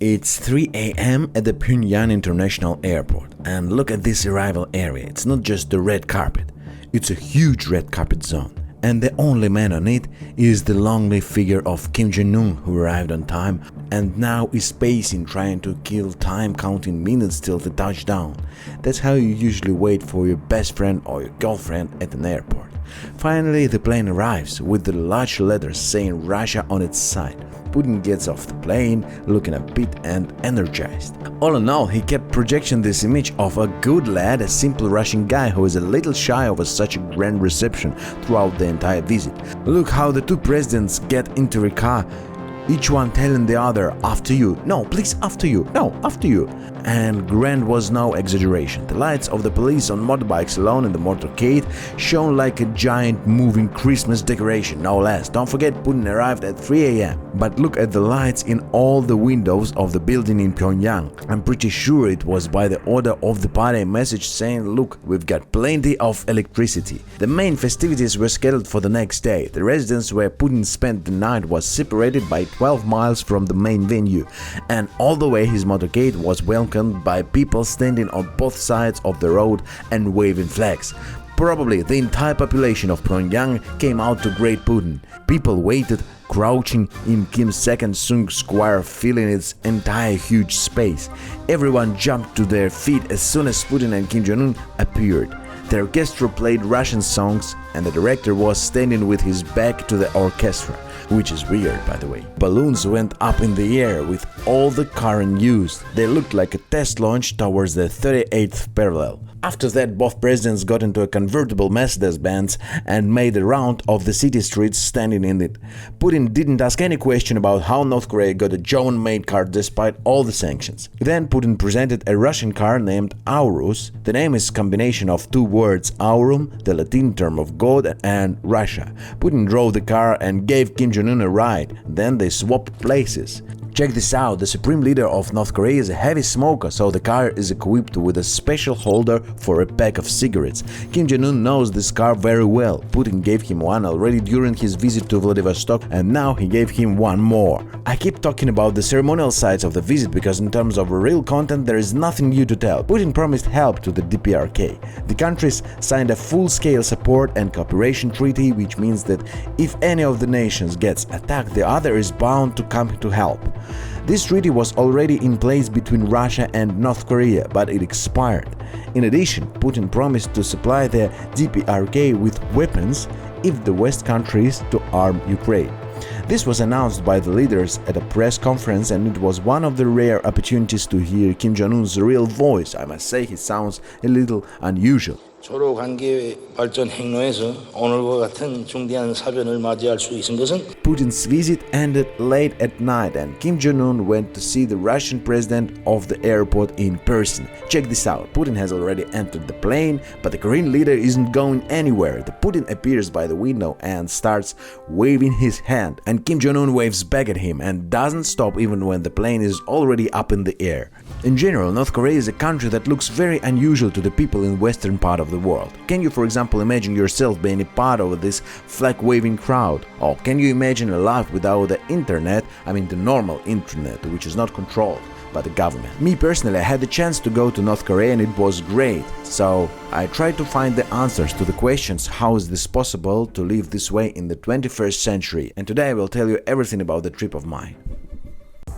It's 3 a.m. at the Pyongyang International Airport, and look at this arrival area. It's not just the red carpet, it's a huge red carpet zone. And the only man on it is the lonely figure of Kim Jong Un, who arrived on time and now is pacing, trying to kill time, counting minutes till the touchdown. That's how you usually wait for your best friend or your girlfriend at an airport. Finally, the plane arrives with the large letters saying Russia on its side. Putin gets off the plane, looking upbeat and energized. All in all, he kept projecting this image of a good lad, a simple Russian guy who is a little shy of such a grand reception throughout the entire visit. Look how the two presidents get into a car, each one telling the other, "After you, no, please, after you, no, after you." And grand was no exaggeration. The lights of the police on motorbikes alone in the motorcade shone like a giant moving Christmas decoration, no less. Don't forget, Putin arrived at 3 a.m. But look at the lights in all the windows of the building in Pyongyang. I'm pretty sure it was by the order of the party, a message saying, "Look, we've got plenty of electricity." The main festivities were scheduled for the next day. The residence where Putin spent the night was separated by 12 miles from the main venue, and all the way his motorcade was welcomed by people standing on both sides of the road and waving flags. Probably the entire population of Pyongyang came out to greet Putin. People waited, crouching in Kim's second Sung Square, filling its entire huge space. Everyone jumped to their feet as soon as Putin and Kim Jong Un appeared. The orchestra played Russian songs, and the director was standing with his back to the orchestra, which is weird, by the way. Balloons went up in the air with all the current used. They looked like a test launch towards the 38th parallel. After that, both presidents got into a convertible Mercedes-Benz and made a round of the city streets standing in it. Putin didn't ask any question about how North Korea got a German-made car despite all the sanctions. Then Putin presented a Russian car named Aurus. The name is a combination of two words, Aurum, the Latin term of God, and Russia. Putin drove the car and gave Kim Jong Un a ride. Then they swapped places. Check this out, the supreme leader of North Korea is a heavy smoker, so the car is equipped with a special holder for a pack of cigarettes. Kim Jong Un knows this car very well. Putin gave him one already during his visit to Vladivostok, and now he gave him one more. I keep talking about the ceremonial sides of the visit because in terms of real content there is nothing new to tell. Putin promised help to the DPRK. The countries signed a full-scale support and cooperation treaty, which means that if any of the nations gets attacked, the other is bound to come to help. This treaty was already in place between Russia and North Korea, but it expired. In addition, Putin promised to supply the DPRK with weapons if the West countries to arm Ukraine. This was announced by the leaders at a press conference, and it was one of the rare opportunities to hear Kim Jong Un's real voice. I must say he sounds a little unusual. 서로 관계 발전 행로에서 오늘과 같은 중대한 사변을 맞이할 수 있은 것은 Putin's visit ended late at night, and Kim Jong Un went to see the Russian president of the airport in person. Check this out, Putin has already entered the plane, but the Korean leader isn't going anywhere. The Putin appears by the window and starts waving his hand, and Kim Jong Un waves back at him and doesn't stop even when the plane is already up in the air. In general, North Korea is a country that looks very unusual to the people in western part of the world. Can you, for example, imagine yourself being a part of this flag-waving crowd? Or can you imagine a life without the internet, I mean the normal internet, which is not controlled by the government? Me personally, I had the chance to go to North Korea and it was great. So I tried to find the answers to the questions, how is this possible to live this way in the 21st century? And today I will tell you everything about the trip of mine.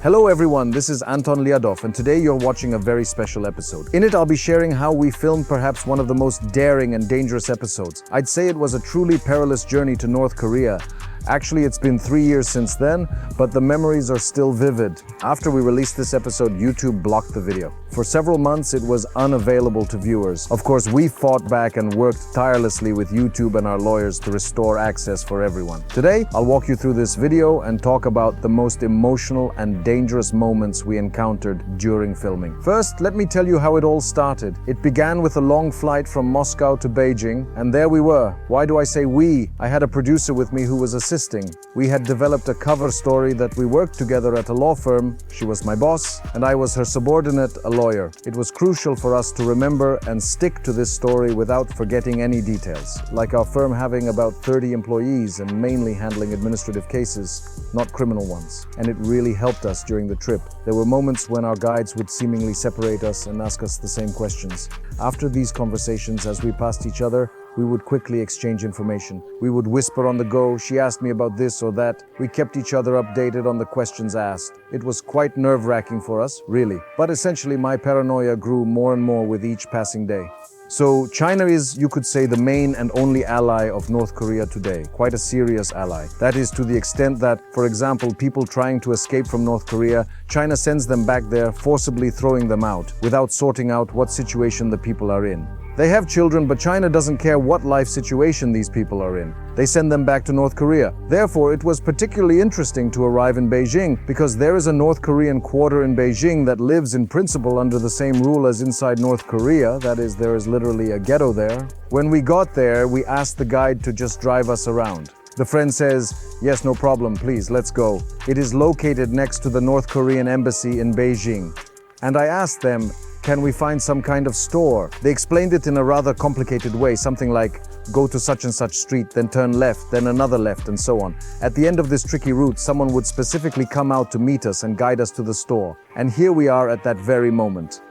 Hello everyone, this is Anton, lyadov, and today you're watching a very special episode. In it, I'll be sharing how we filmed perhaps one of the most daring and dangerous episodes. I'd say it was a truly perilous journey to North Korea. Actually, it's been 3 years since then, but the memories are still vivid. After we released this episode, YouTube blocked the video. For several months, it was unavailable to viewers. Of course, we fought back and worked tirelessly with YouTube and our lawyers to restore access for everyone. Today, I'll walk you through this video and talk about the most emotional and dangerous moments we encountered during filming. First, let me tell you how it all started. It began with a long flight from Moscow to Beijing, and there we were. Why do I say we? I had a producer with me who was assisting assisting. We had developed a cover story that we worked together at a law firm. She was my boss, and I was her subordinate, a lawyer. It was crucial for us to remember and stick to this story without forgetting any details, like our firm having about 30 employees and mainly handling administrative cases, not criminal ones. And it really helped us during the trip. There were moments when our guides would seemingly separate us and ask us the same questions. After these conversations, as we passed each other, we would quickly exchange information. We would whisper on the go, she asked me about this or that. We kept each other updated on the questions asked. It was quite nerve-wracking for us, really. But essentially, my paranoia grew more and more with each passing day. So China is, you could say, the main and only ally of North Korea today, quite a serious ally. That is to the extent that, for example, people trying to escape from North Korea, China sends them back there, forcibly throwing them out, without sorting out what situation the people are in. They have children, but China doesn't care what life situation these people are in. They send them back to North Korea. Therefore, it was particularly interesting to arrive in Beijing because there is a North Korean quarter in Beijing that lives in principle under the same rule as inside North Korea. That is, there is literally a ghetto there. When we got there, we asked the guide to just drive us around. The friend says, yes, no problem, please, let's go. It is located next to the North Korean embassy in Beijing. And I asked them, can we find some kind of store? They explained it in a rather complicated way, something like, go to such and such street, then turn left, then another left, and so on. At the end of this tricky route, someone would specifically come out to meet us and guide us to the store. And here we are at that very moment.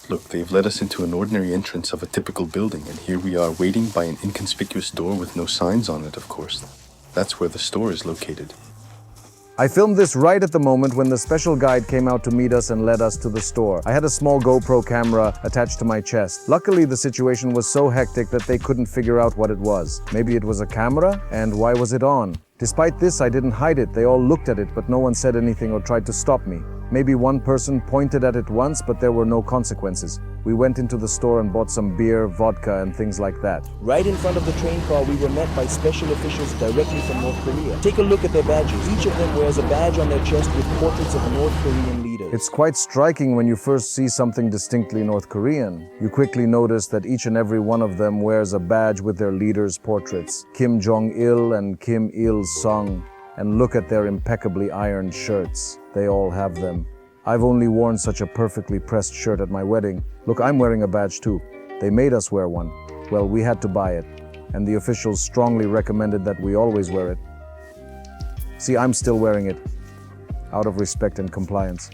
Look, they've led us into an ordinary entrance of a typical building, and here we are waiting by an inconspicuous door with no signs on it, of course. That's where the store is located. I filmed this right at the moment when the special guide came out to meet us and led us to the store. I had a small GoPro camera attached to my chest. Luckily, the situation was so hectic that they couldn't figure out what it was. Maybe it was a camera, and why was it on? Despite this, I didn't hide it. They all looked at it, but no one said anything or tried to stop me. Maybe one person pointed at it once, but there were no consequences. We went into the store and bought some beer, vodka, and things like that. Right in front of the train car, we were met by special officials directly from North Korea. Take a look at their badges. Each of them wears a badge on their chest with portraits of North Korean leaders. It's quite striking when you first see something distinctly North Korean. You quickly notice that each and every one of them wears a badge with their leaders' portraits. Kim Jong Un and Kim Il-sung. And look at their impeccably ironed shirts. They all have them. I've only worn such a perfectly pressed shirt at my wedding. Look, I'm wearing a badge too. They made us wear one. Well, we had to buy it. And the officials strongly recommended that we always wear it. See, I'm still wearing it. Out of respect and compliance.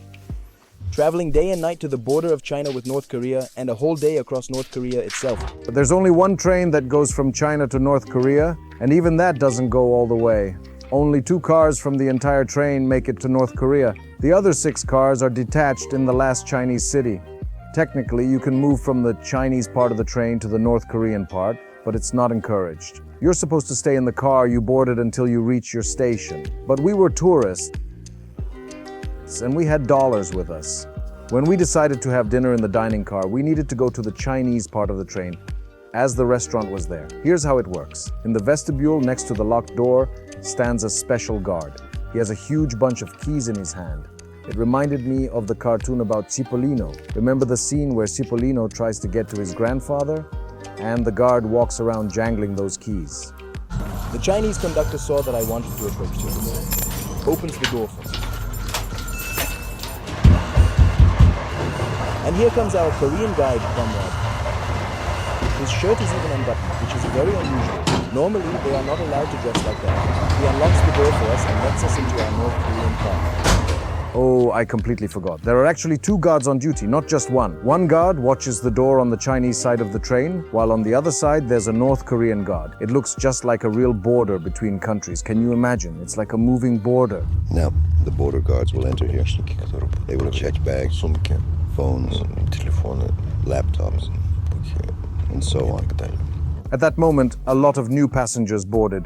Traveling day and night to the border of China with North Korea and a whole day across North Korea itself. But there's only one train that goes from China to North Korea, and even that doesn't go all the way. Only 2 cars from the entire train make it to North Korea. The other 6 cars are detached in the last Chinese city. Technically, you can move from the Chinese part of the train to the North Korean part, but it's not encouraged. You're supposed to stay in the car you boarded until you reach your station. But we were tourists, and we had dollars with us. When we decided to have dinner in the dining car, we needed to go to the Chinese part of the train, as the restaurant was there. Here's how it works. In the vestibule next to the locked door stands a special guard. He has a huge bunch of keys in his hand. It reminded me of the cartoon about Cipollino. Remember the scene where Cipollino tries to get to his grandfather? And the guard walks around jangling those keys. The Chinese conductor saw that I wanted to approach him. Opens the door for me. And here comes our Korean guide, comrade. His shirt is even unbuttoned, which is very unusual. Normally, they are not allowed to dress like that. He unlocks the door for us and lets us into our North Korean car. Oh, I completely forgot. There are actually 2 guards on duty, not just one. One guard watches the door on the Chinese side of the train, while on the other side there's a North Korean guard. It looks just like a real border between countries. Can you imagine? It's like a moving border. Now, the border guards will enter here. They will check bags, phones, laptops, and so on. At that moment, a lot of new passengers boarded.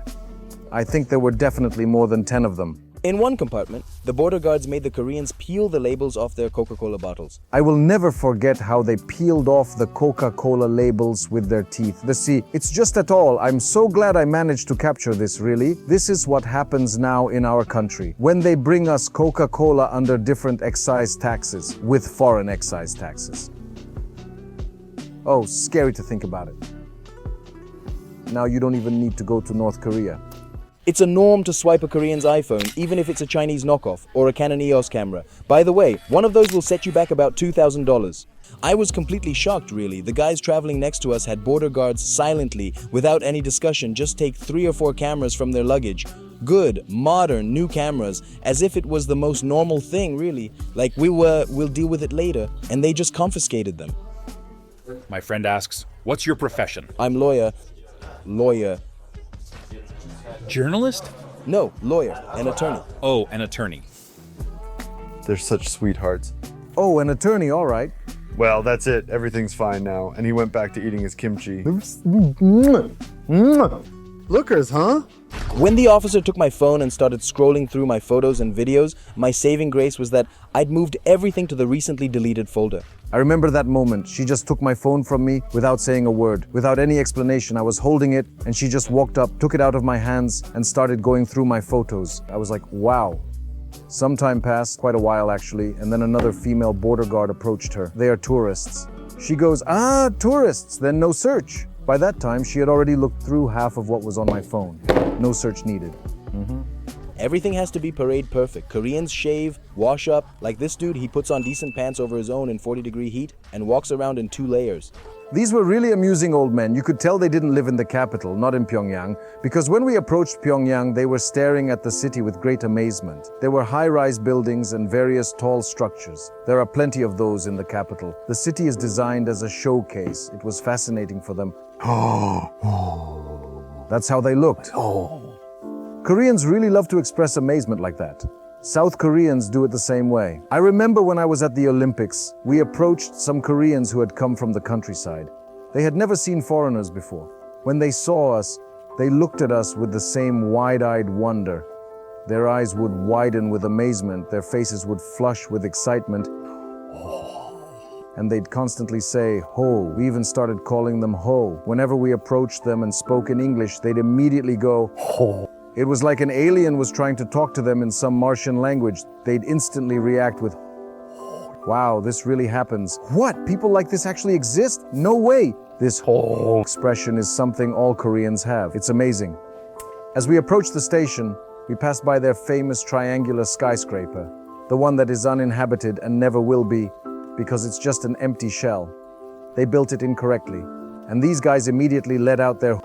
I think there were definitely more than 10 of them. In one compartment, the border guards made the Koreans peel the labels off their Coca-Cola bottles. I will never forget how they peeled off the Coca-Cola labels with their teeth. See, it's just at all. I'm so glad I managed to capture this, really. This is what happens now in our country. When they bring us Coca-Cola under different excise taxes, with foreign excise taxes. Oh, scary to think about it. Now you don't even need to go to North Korea. It's a norm to swipe a Korean's iPhone, even if it's a Chinese knockoff or a Canon EOS camera. By the way, one of those will set you back about $2,000. I was completely shocked, really. The guys traveling next to us had border guards silently, without any discussion, just take 3 or 4 cameras from their luggage. Good, modern, new cameras, as if it was the most normal thing, really. Like we'll deal with it later, and they just confiscated them. My friend asks, what's your profession? I'm lawyer. Journalist? No, lawyer, an attorney. Oh, an attorney. They're such sweethearts. Oh, an attorney, all right. Well, that's it. Everything's fine now. And he went back to eating his kimchi. Lookers, huh? When the officer took my phone and started scrolling through my photos and videos, my saving grace was that I'd moved everything to the recently deleted folder. I remember that moment. She just took my phone from me without saying a word, without any explanation. I was holding it and she just walked up, took it out of my hands and started going through my photos. I was like, wow. Some time passed, quite a while actually, and then another female border guard approached her. They are tourists. She goes, tourists, then no search. By that time, she had already looked through half of what was on my phone. No search needed. Everything has to be parade perfect. Koreans shave, wash up. Like this dude, he puts on decent pants over his own in 40-degree heat and walks around in 2 layers. These were really amusing old men. You could tell they didn't live in the capital, not in Pyongyang, because when we approached Pyongyang, they were staring at the city with great amazement. There were high-rise buildings and various tall structures. There are plenty of those in the capital. The city is designed as a showcase. It was fascinating for them. That's how they looked. Koreans really love to express amazement like that. South Koreans do it the same way. I remember when I was at the Olympics, we approached some Koreans who had come from the countryside. They had never seen foreigners before. When they saw us, they looked at us with the same wide-eyed wonder. Their eyes would widen with amazement, their faces would flush with excitement, and they'd constantly say, ho. We even started calling them ho. Whenever we approached them and spoke in English, they'd immediately go, ho. It was like an alien was trying to talk to them in some Martian language. They'd instantly react with, wow, this really happens. What? People like this actually exist? No way. This whole expression is something all Koreans have. It's amazing. As we approached the station, we passed by their famous triangular skyscraper, the one that is uninhabited and never will be, because it's just an empty shell. They built it incorrectly, and these guys immediately let out their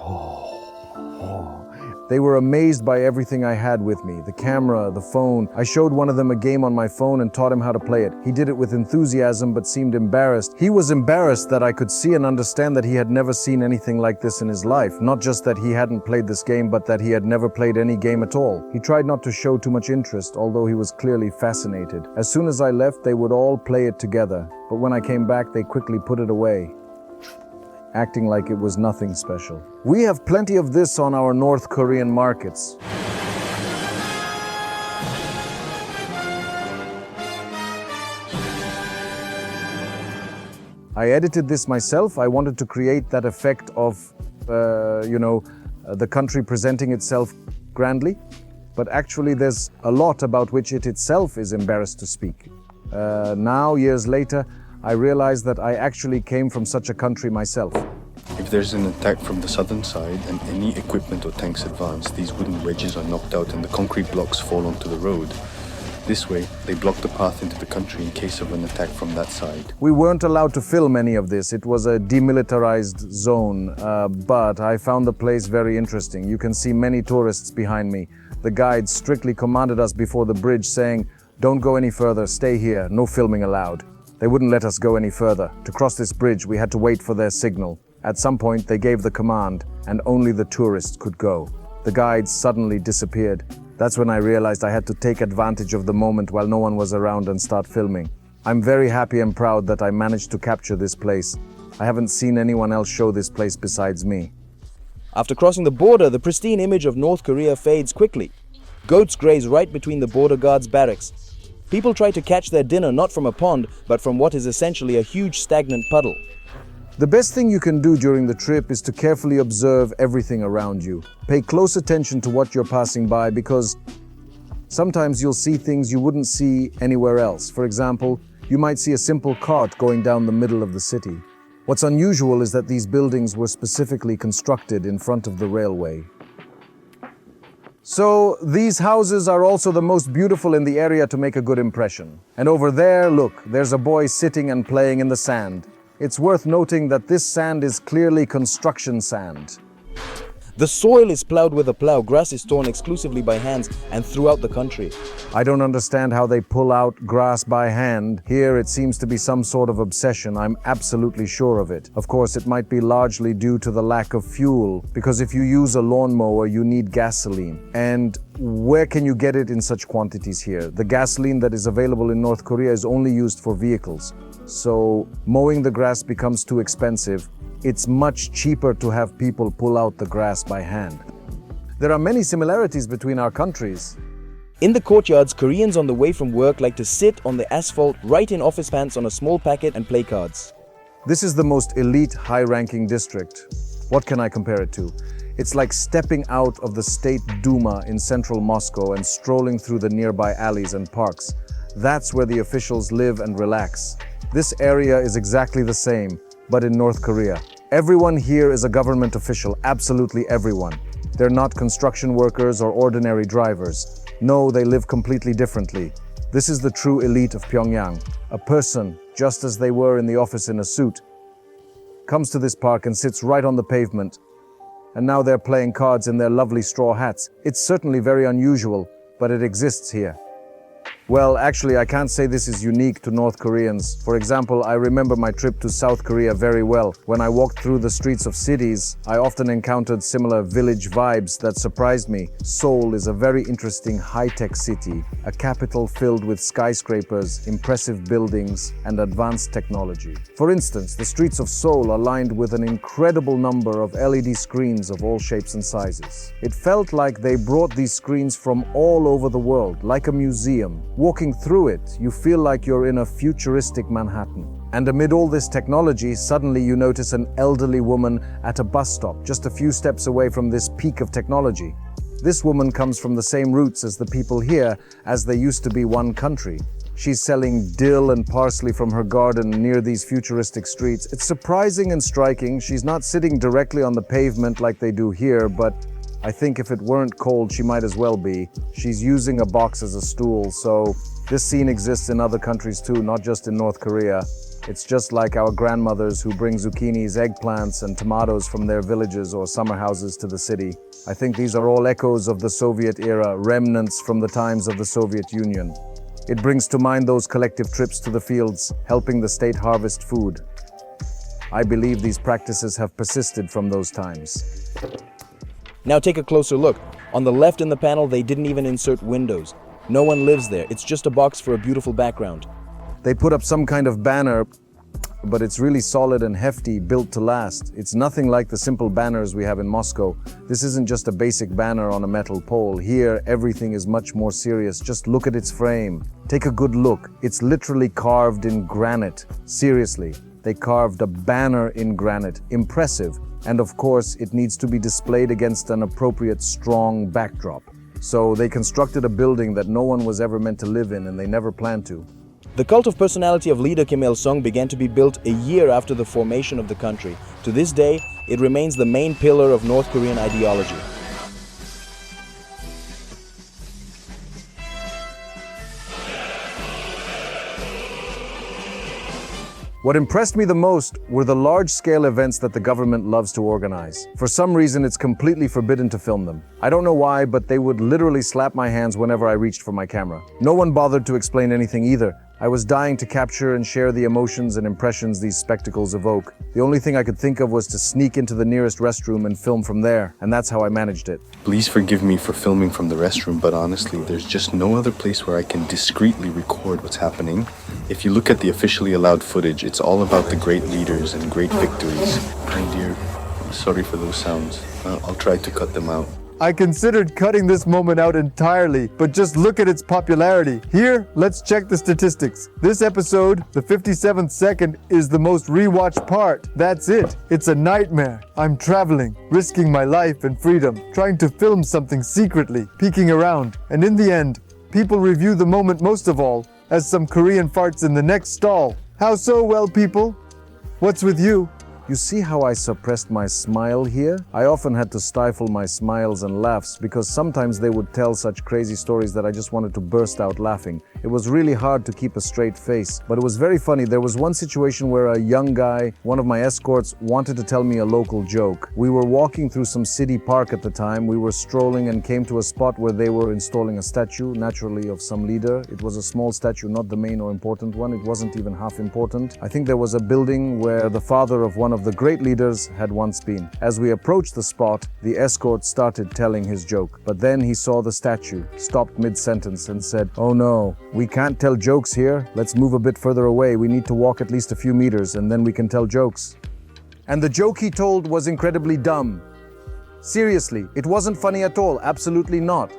They were amazed by everything I had with me, the camera, the phone. I showed one of them a game on my phone and taught him how to play it. He did it with enthusiasm but seemed embarrassed. He was embarrassed that I could see and understand that he had never seen anything like this in his life. Not just that he hadn't played this game, but that he had never played any game at all. He tried not to show too much interest, although he was clearly fascinated. As soon as I left, they would all play it together. But when I came back, they quickly put it away, acting like it was nothing special. We have plenty of this on our North Korean markets. I edited this myself. I wanted to create that effect of, the country presenting itself grandly. But actually there's a lot about which it itself is embarrassed to speak. Now, years later, I realized that I actually came from such a country myself. If there's an attack from the southern side and any equipment or tanks advance, these wooden wedges are knocked out and the concrete blocks fall onto the road. This way, they block the path into the country in case of an attack from that side. We weren't allowed to film any of this. It was a demilitarized zone, but I found the place very interesting. You can see many tourists behind me. The guides strictly commanded us before the bridge, saying, "Don't go any further, stay here, no filming allowed." They wouldn't let us go any further. To cross this bridge, we had to wait for their signal. At some point, they gave the command, and only the tourists could go. The guides suddenly disappeared. That's when I realized I had to take advantage of the moment while no one was around and start filming. I'm very happy and proud that I managed to capture this place. I haven't seen anyone else show this place besides me. After crossing the border, the pristine image of North Korea fades quickly. Goats graze right between the border guards' barracks. People try to catch their dinner not from a pond, but from what is essentially a huge stagnant puddle. The best thing you can do during the trip is to carefully observe everything around you. Pay close attention to what you're passing by, because sometimes you'll see things you wouldn't see anywhere else. For example, you might see a simple cart going down the middle of the city. What's unusual is that these buildings were specifically constructed in front of the railway. So these houses are also the most beautiful in the area to make a good impression. And over there, look, there's a boy sitting and playing in the sand. It's worth noting that this sand is clearly construction sand. The soil is plowed with a plow, grass is torn exclusively by hands and throughout the country. I don't understand how they pull out grass by hand. Here it seems to be some sort of obsession, I'm absolutely sure of it. Of course, it might be largely due to the lack of fuel, because if you use a lawnmower, you need gasoline. And where can you get it in such quantities here? The gasoline that is available in North Korea is only used for vehicles. So mowing the grass becomes too expensive. It's much cheaper to have people pull out the grass by hand. There are many similarities between our countries. In the courtyards, Koreans on the way from work like to sit on the asphalt, write in office pants on a small packet and play cards. This is the most elite, high-ranking district. What can I compare it to? It's like stepping out of the State Duma in central Moscow and strolling through the nearby alleys and parks. That's where the officials live and relax. This area is exactly the same, but in North Korea. Everyone here is a government official, absolutely everyone. They're not construction workers or ordinary drivers. No, they live completely differently. This is the true elite of Pyongyang. A person, just as they were in the office in a suit, comes to this park and sits right on the pavement. And now they're playing cards in their lovely straw hats. It's certainly very unusual, but it exists here. Well, actually, I can't say this is unique to North Koreans. For example, I remember my trip to South Korea very well. When I walked through the streets of cities, I often encountered similar village vibes that surprised me. Seoul is a very interesting high-tech city, a capital filled with skyscrapers, impressive buildings, and advanced technology. For instance, the streets of Seoul are lined with an incredible number of LED screens of all shapes and sizes. It felt like they brought these screens from all over the world, like a museum. Walking through it, you feel like you're in a futuristic Manhattan. And amid all this technology, suddenly you notice an elderly woman at a bus stop, just a few steps away from this peak of technology. This woman comes from the same roots as the people here, as they used to be one country. She's selling dill and parsley from her garden near these futuristic streets. It's surprising and striking. She's not sitting directly on the pavement like they do here, but I think if it weren't cold, she might as well be. She's using a box as a stool, so this scene exists in other countries too, not just in North Korea. It's just like our grandmothers who bring zucchinis, eggplants, and tomatoes from their villages or summer houses to the city. I think these are all echoes of the Soviet era, remnants from the times of the Soviet Union. It brings to mind those collective trips to the fields, helping the state harvest food. I believe these practices have persisted from those times. Now take a closer look. On the left in the panel, they didn't even insert windows. No one lives there. It's just a box for a beautiful background. They put up some kind of banner, but it's really solid and hefty, built to last. It's nothing like the simple banners we have in Moscow. This isn't just a basic banner on a metal pole. Here, everything is much more serious. Just look at its frame. Take a good look. It's literally carved in granite. Seriously, they carved a banner in granite. Impressive. And of course, it needs to be displayed against an appropriate strong backdrop. So they constructed a building that no one was ever meant to live in, and they never planned to. The cult of personality of leader Kim Il-sung began to be built a year after the formation of the country. To this day, it remains the main pillar of North Korean ideology. What impressed me the most were the large-scale events that the government loves to organize. For some reason, it's completely forbidden to film them. I don't know why, but they would literally slap my hands whenever I reached for my camera. No one bothered to explain anything either. I was dying to capture and share the emotions and impressions these spectacles evoke. The only thing I could think of was to sneak into the nearest restroom and film from there, and that's how I managed it. Please forgive me for filming from the restroom, but honestly, there's just no other place where I can discreetly record what's happening. If you look at the officially allowed footage, it's all about the great leaders and great victories. My dear, sorry for those sounds. I'll try to cut them out. I considered cutting this moment out entirely, but just look at its popularity. Here, let's check the statistics. This episode, the 57th second, is the most rewatched part. That's it. It's a nightmare. I'm traveling, risking my life and freedom, trying to film something secretly, peeking around. And in the end, people review the moment most of all as some Korean farts in the next stall. How so, well, people? What's with you? You see how I suppressed my smile here? I often had to stifle my smiles and laughs because sometimes they would tell such crazy stories that I just wanted to burst out laughing. It was really hard to keep a straight face, but it was very funny. There was one situation where a young guy, one of my escorts, wanted to tell me a local joke. We were walking through some city park at the time. We were strolling and came to a spot where they were installing a statue, naturally of some leader. It was a small statue, not the main or important one. It wasn't even half important. I think there was a building where the father of one of the great leaders had once been. As we approached the spot, the escort started telling his joke. But then he saw the statue, stopped mid-sentence and said, "Oh no, we can't tell jokes here. Let's move a bit further away. We need to walk at least a few meters and then we can tell jokes." And the joke he told was incredibly dumb. Seriously, it wasn't funny at all, absolutely not.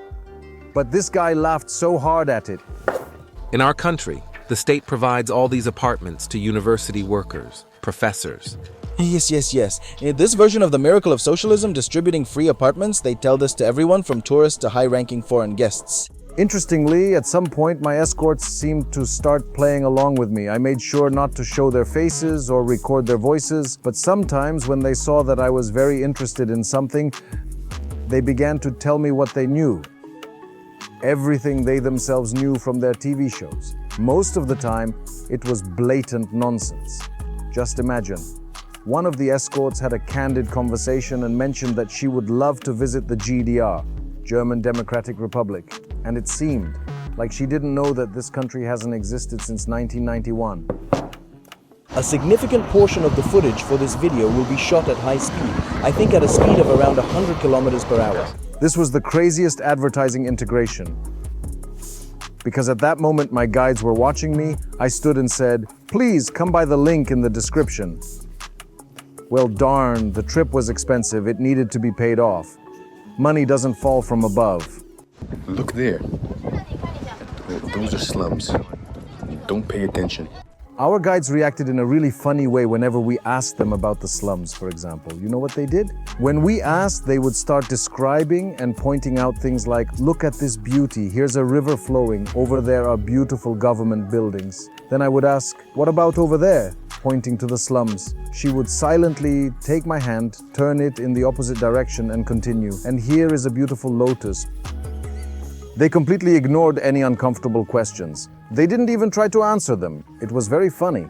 But this guy laughed so hard at it. In our country, the state provides all these apartments to university workers, professors. Yes. In this version of the miracle of socialism, distributing free apartments, they tell this to everyone from tourists to high-ranking foreign guests. Interestingly, at some point, my escorts seemed to start playing along with me. I made sure not to show their faces or record their voices, but sometimes when they saw that I was very interested in something, they began to tell me what they knew. Everything they themselves knew from their TV shows. Most of the time, it was blatant nonsense. Just imagine. One of the escorts had a candid conversation and mentioned that she would love to visit the GDR, German Democratic Republic, and it seemed like she didn't know that this country hasn't existed since 1991. A significant portion of the footage for this video will be shot at high speed, I think at a speed of around 100 kilometers per hour. This was the craziest advertising integration. Because at that moment my guides were watching me, I stood and said, "Please come by the link in the description." Well, darn, the trip was expensive. It needed to be paid off. Money doesn't fall from above. Look there. Those are slums. Don't pay attention. Our guides reacted in a really funny way whenever we asked them about the slums, for example. You know what they did? When we asked, they would start describing and pointing out things like, "Look at this beauty. Here's a river flowing. Over there are beautiful government buildings." Then I would ask, "What about over there?" pointing to the slums. She would silently take my hand, turn it in the opposite direction and continue. "And here is a beautiful lotus." They completely ignored any uncomfortable questions. They didn't even try to answer them. It was very funny.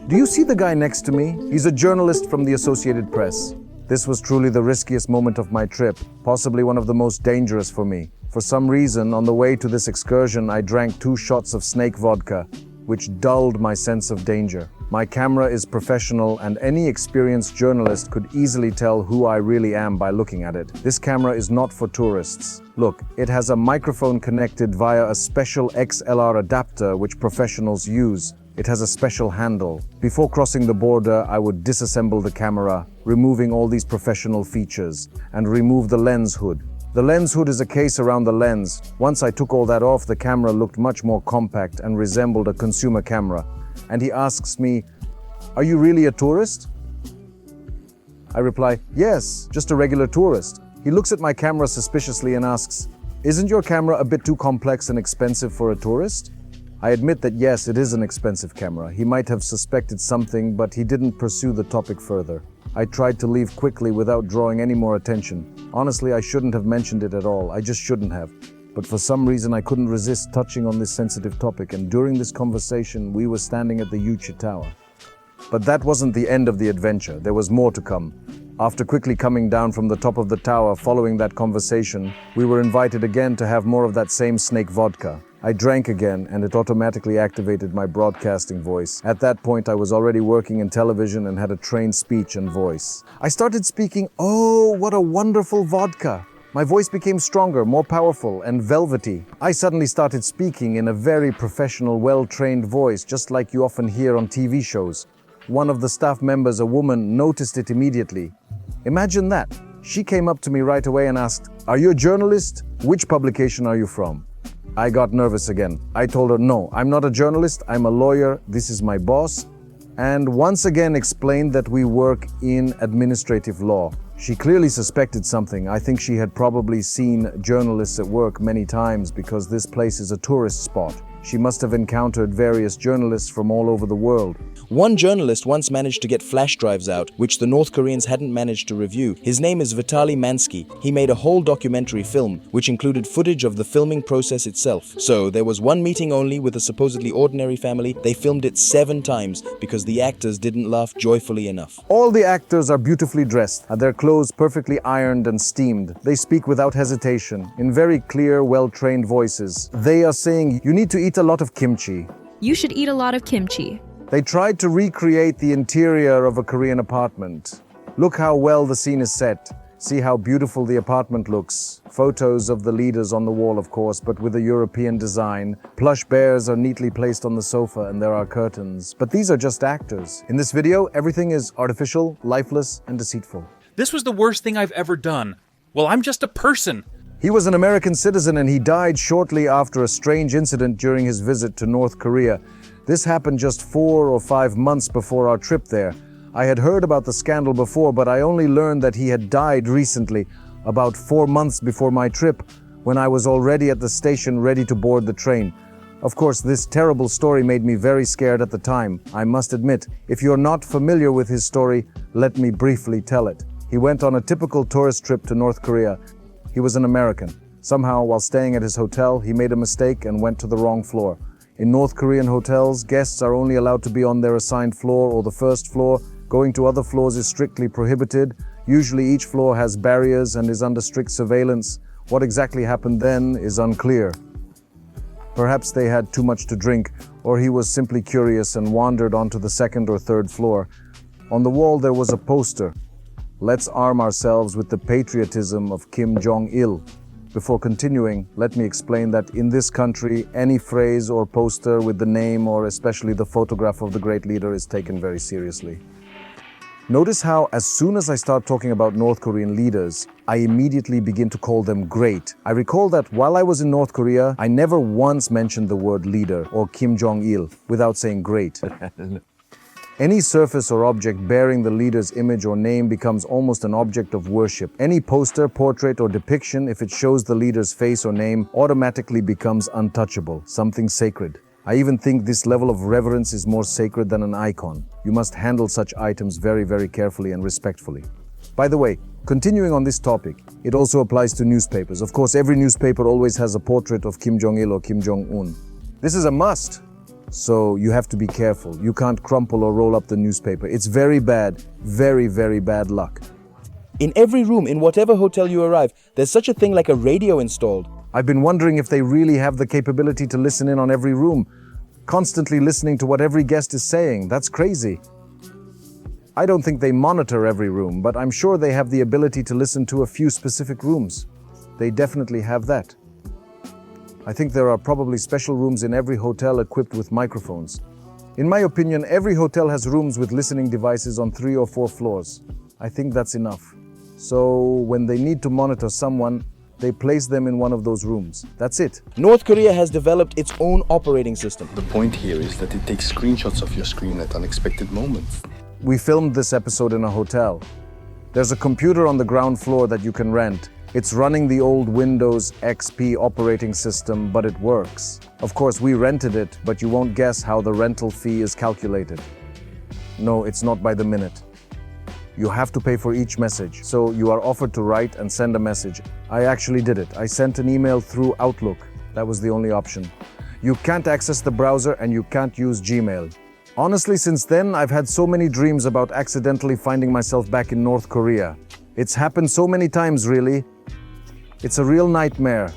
Do you see the guy next to me? He's a journalist from the Associated Press. This was truly the riskiest moment of my trip, possibly one of the most dangerous for me. For some reason, on the way to this excursion, I drank 2 shots of snake vodka, which dulled my sense of danger. My camera is professional and any experienced journalist could easily tell who I really am by looking at it. This camera is not for tourists. Look, it has a microphone connected via a special XLR adapter which professionals use. It has a special handle. Before crossing the border, I would disassemble the camera, removing all these professional features, and remove the lens hood. The lens hood is a case around the lens. Once I took all that off, the camera looked much more compact and resembled a consumer camera. And he asks me, "Are you really a tourist?" I reply, "Yes, just a regular tourist." He looks at my camera suspiciously and asks, "Isn't your camera a bit too complex and expensive for a tourist?" I admit that yes, it is an expensive camera. He might have suspected something, but he didn't pursue the topic further. I tried to leave quickly without drawing any more attention. Honestly, I shouldn't have mentioned it at all. I just shouldn't have. But for some reason, I couldn't resist touching on this sensitive topic, and during this conversation, we were standing at the Yuchi Tower. But that wasn't the end of the adventure. There was more to come. After quickly coming down from the top of the tower following that conversation, we were invited again to have more of that same snake vodka. I drank again, and it automatically activated my broadcasting voice. At that point, I was already working in television and had a trained speech and voice. I started speaking, "Oh, what a wonderful vodka." My voice became stronger, more powerful, and velvety. I suddenly started speaking in a very professional, well-trained voice, just like you often hear on TV shows. One of the staff members, a woman, noticed it immediately. Imagine that. She came up to me right away and asked, "Are you a journalist? Which publication are you from?" I got nervous again. I told her, "No, I'm not a journalist. I'm a lawyer. This is my boss." And once again explained that we work in administrative law. She clearly suspected something. I think she had probably seen journalists at work many times because this place is a tourist spot. She must have encountered various journalists from all over the world. One journalist once managed to get flash drives out, which the North Koreans hadn't managed to review. His name is Vitaly Mansky. He made a whole documentary film, which included footage of the filming process itself. So there was one meeting only with a supposedly ordinary family. They filmed it 7 times because the actors didn't laugh joyfully enough. All the actors are beautifully dressed, their clothes perfectly ironed and steamed. They speak without hesitation, in very clear, well-trained voices. They are saying, "You need to eat a lot of kimchi." You should eat a lot of kimchi. They tried to recreate the interior of a Korean apartment. Look how well the scene is set. See how beautiful the apartment looks. Photos of the leaders on the wall, of course, but with a European design. Plush bears are neatly placed on the sofa and there are curtains. But these are just actors. In this video, everything is artificial, lifeless, and deceitful. This was the worst thing I've ever done. Well, I'm just a person. He was an American citizen and he died shortly after a strange incident during his visit to North Korea. This happened just 4 or 5 months before our trip there. I had heard about the scandal before, but I only learned that he had died recently, about 4 months before my trip, when I was already at the station ready to board the train. Of course, this terrible story made me very scared at the time, I must admit. If you're not familiar with his story, let me briefly tell it. He went on a typical tourist trip to North Korea. He was an American. Somehow, while staying at his hotel, he made a mistake and went to the wrong floor. In North Korean hotels, guests are only allowed to be on their assigned floor or the first floor. Going to other floors is strictly prohibited. Usually each floor has barriers and is under strict surveillance. What exactly happened then is unclear. Perhaps they had too much to drink, or he was simply curious and wandered onto the second or third floor. On the wall there was a poster. "Let's arm ourselves with the patriotism of Kim Jong Un." Before continuing, let me explain that in this country, any phrase or poster with the name or especially the photograph of the great leader is taken very seriously. Notice how as soon as I start talking about North Korean leaders, I immediately begin to call them great. I recall that while I was in North Korea, I never once mentioned the word leader or Kim Jong Un without saying great. Any surface or object bearing the leader's image or name becomes almost an object of worship. Any poster, portrait, or depiction, if it shows the leader's face or name, automatically becomes untouchable, something sacred. I even think this level of reverence is more sacred than an icon. You must handle such items very, very carefully and respectfully. By the way, continuing on this topic, it also applies to newspapers. Of course, every newspaper always has a portrait of Kim Jong Il or Kim Jong Un. This is a must. So you have to be careful. You can't crumple or roll up the newspaper. It's very bad, very, very bad luck. In every room, in whatever hotel you arrive, there's such a thing like a radio installed. I've been wondering if they really have the capability to listen in on every room, constantly listening to what every guest is saying. That's crazy. I don't think they monitor every room, but I'm sure they have the ability to listen to a few specific rooms. They definitely have that. I think there are probably special rooms in every hotel equipped with microphones. In my opinion, every hotel has rooms with listening devices on 3 or 4 floors. I think that's enough. So when they need to monitor someone, they place them in one of those rooms. That's it. North Korea has developed its own operating system. The point here is that it takes screenshots of your screen at unexpected moments. We filmed this episode in a hotel. There's a computer on the ground floor that you can rent. It's running the old Windows XP operating system, but it works. Of course, we rented it, but you won't guess how the rental fee is calculated. No, it's not by the minute. You have to pay for each message, so you are offered to write and send a message. I actually did it. I sent an email through Outlook. That was the only option. You can't access the browser and you can't use Gmail. Honestly, since then, I've had so many dreams about accidentally finding myself back in North Korea. It's happened so many times, really. It's a real nightmare.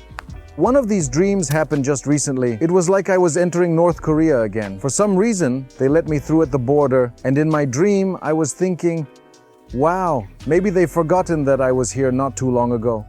One of these dreams happened just recently. It was like I was entering North Korea again. For some reason, they let me through at the border, and in my dream, I was thinking, wow, maybe they've forgotten that I was here not too long ago.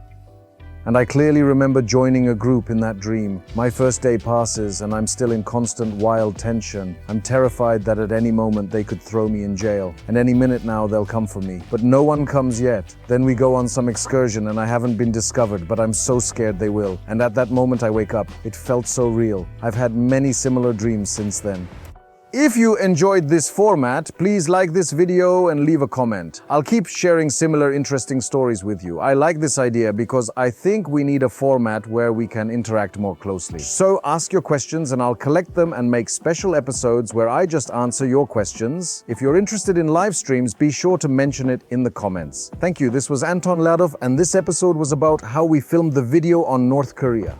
And I clearly remember joining a group in that dream. My first day passes and I'm still in constant wild tension. I'm terrified that at any moment they could throw me in jail. And any minute now they'll come for me. But no one comes yet. Then we go on some excursion and I haven't been discovered, but I'm so scared they will. And at that moment I wake up. It felt so real. I've had many similar dreams since then. If you enjoyed this format, please like this video and leave a comment. I'll keep sharing similar interesting stories with you. I like this idea because I think we need a format where we can interact more closely. So ask your questions and I'll collect them and make special episodes where I just answer your questions. If you're interested in live streams, be sure to mention it in the comments. Thank you. This was Anton lyadov, and this episode was about how we filmed the video on North Korea.